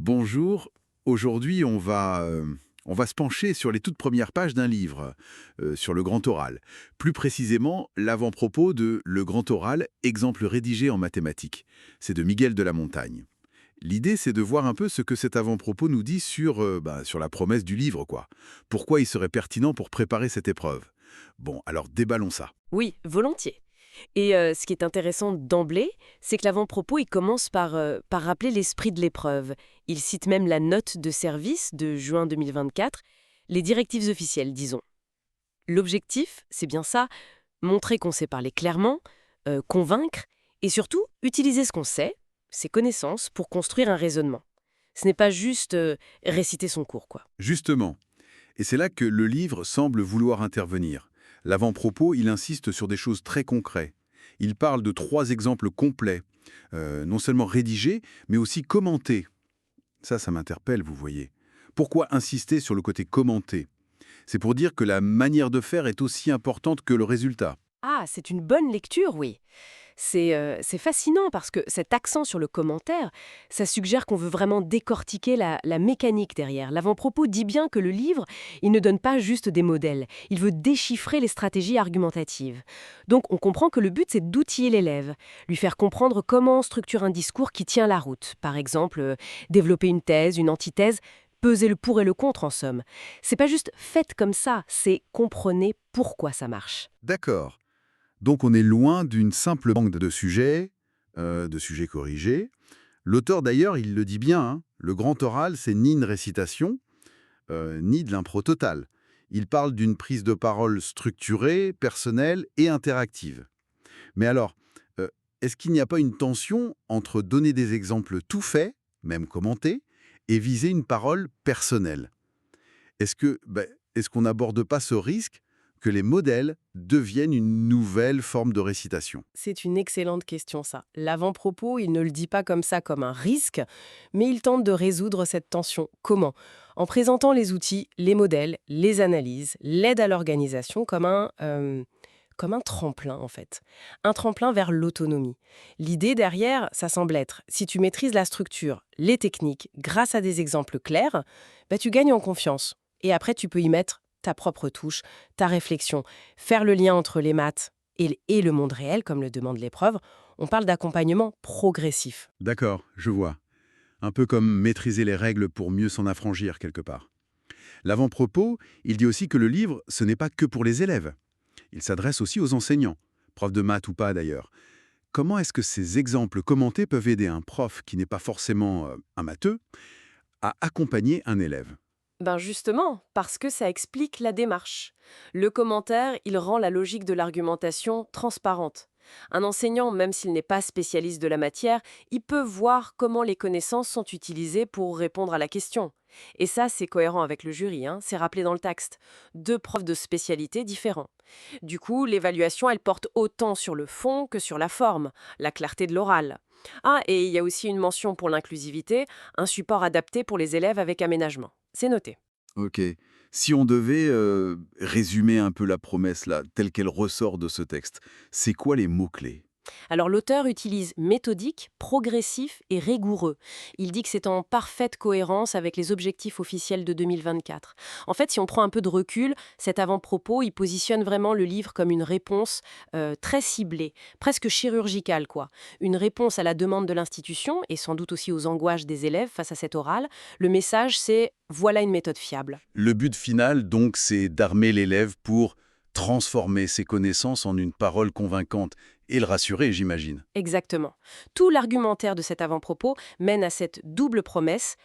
Bonjour, aujourd'hui on va se pencher sur les toutes premières pages d'un livre, sur le grand oral. Plus précisément, l'avant-propos de Le grand oral, exemple rédigé en mathématiques. C'est de Miguel de la Montagne. L'idée, c'est de voir un peu ce que cet avant-propos nous dit sur la promesse du livre, quoi. Pourquoi il serait pertinent pour préparer cette épreuve. Bon, alors déballons ça. Oui, volontiers. Et ce qui est intéressant d'emblée, c'est que l'avant-propos, il commence par rappeler l'esprit de l'épreuve. Il cite même la note de service de juin 2024, les directives officielles, disons. L'objectif, c'est bien ça, montrer qu'on sait parler clairement, convaincre, et surtout utiliser ce qu'on sait, ses connaissances, pour construire un raisonnement. Ce n'est pas juste réciter son cours, quoi. Justement, et c'est là que le livre semble vouloir intervenir. L'avant-propos, il insiste sur des choses très concrètes. Il parle de 3 exemples complets, non seulement rédigés, mais aussi commentés. Ça m'interpelle, vous voyez. Pourquoi insister sur le côté commenté? C'est pour dire que la manière de faire est aussi importante que le résultat. Ah, c'est une bonne lecture, oui. C'est fascinant parce que cet accent sur le commentaire, ça suggère qu'on veut vraiment décortiquer la mécanique derrière. L'avant-propos dit bien que le livre, il ne donne pas juste des modèles, il veut déchiffrer les stratégies argumentatives. Donc on comprend que le but, c'est d'outiller l'élève, lui faire comprendre comment on structure un discours qui tient la route. Par exemple, développer une thèse, une antithèse, peser le pour et le contre en somme. C'est pas juste faites comme ça, c'est comprenez pourquoi ça marche. D'accord. Donc on est loin d'une simple banque de sujets corrigés. L'auteur d'ailleurs, il le dit bien, hein, le grand oral, c'est ni une récitation, ni de l'impro total. Il parle d'une prise de parole structurée, personnelle et interactive. Mais alors, euh, est-ce qu'il n'y a pas une tension entre donner des exemples tout faits, même commentés, et viser une parole personnelle? Est-ce qu'on n'aborde pas ce risque que les modèles deviennent une nouvelle forme de récitation? C'est une excellente question, ça. L'avant-propos, il ne le dit pas comme ça, comme un risque, mais il tente de résoudre cette tension. Comment? En présentant les outils, les modèles, les analyses, l'aide à l'organisation comme un tremplin, en fait. Un tremplin vers l'autonomie. L'idée derrière, ça semble être, si tu maîtrises la structure, les techniques, grâce à des exemples clairs, bah, tu gagnes en confiance. Et après, tu peux y mettre ta propre touche, ta réflexion, faire le lien entre les maths et le monde réel, comme le demande l'épreuve. On parle d'accompagnement progressif. D'accord, je vois. Un peu comme maîtriser les règles pour mieux s'en affranchir quelque part. L'avant-propos, il dit aussi que le livre, ce n'est pas que pour les élèves. Il s'adresse aussi aux enseignants, profs de maths ou pas d'ailleurs. Comment est-ce que ces exemples commentés peuvent aider un prof qui n'est pas forcément un matheux à accompagner un élève? Ben justement, parce que ça explique la démarche. Le commentaire, il rend la logique de l'argumentation transparente. Un enseignant, même s'il n'est pas spécialiste de la matière, il peut voir comment les connaissances sont utilisées pour répondre à la question. Et ça, c'est cohérent avec le jury, hein, c'est rappelé dans le texte. Deux profs de spécialité différents. Du coup, l'évaluation, elle porte autant sur le fond que sur la forme, la clarté de l'oral. Ah, et il y a aussi une mention pour l'inclusivité, un support adapté pour les élèves avec aménagement. C'est noté. Ok. Si on devait résumer un peu la promesse là, telle qu'elle ressort de ce texte, c'est quoi les mots-clés? Alors l'auteur utilise méthodique, progressif et rigoureux. Il dit que c'est en parfaite cohérence avec les objectifs officiels de 2024. En fait, si on prend un peu de recul, cet avant-propos, il positionne vraiment le livre comme une réponse très ciblée, presque chirurgicale quoi. Une réponse à la demande de l'institution et sans doute aussi aux angoisses des élèves face à cet oral. Le message, c'est voilà une méthode fiable. Le but final, donc, c'est d'armer l'élève pour transformer ses connaissances en une parole convaincante et le rassurer, j'imagine. Exactement. Tout l'argumentaire de cet avant-propos mène à cette double promesse,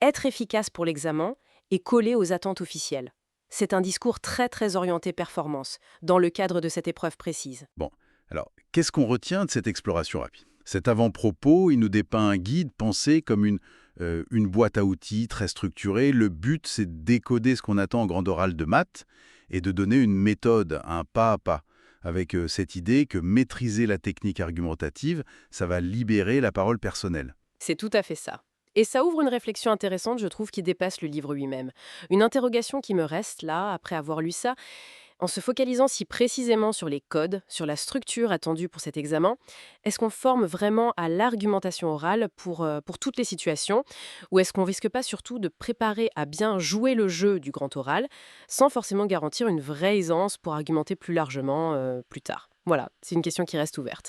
être efficace pour l'examen et coller aux attentes officielles. C'est un discours très très orienté performance, dans le cadre de cette épreuve précise. Bon, alors, qu'est-ce qu'on retient de cette exploration rapide? Cet avant-propos, il nous dépeint un guide pensé comme une boîte à outils très structurée. Le but, c'est de décoder ce qu'on attend en grand oral de maths et de donner une méthode, un pas à pas, avec cette idée que maîtriser la technique argumentative, ça va libérer la parole personnelle. C'est tout à fait ça. Et ça ouvre une réflexion intéressante, je trouve, qui dépasse le livre lui-même. Une interrogation qui me reste là, après avoir lu ça. En se focalisant si précisément sur les codes, sur la structure attendue pour cet examen, est-ce qu'on forme vraiment à l'argumentation orale pour toutes les situations, ou est-ce qu'on risque pas surtout de préparer à bien jouer le jeu du grand oral, sans forcément garantir une vraie aisance pour argumenter plus largement plus tard? Voilà, c'est une question qui reste ouverte.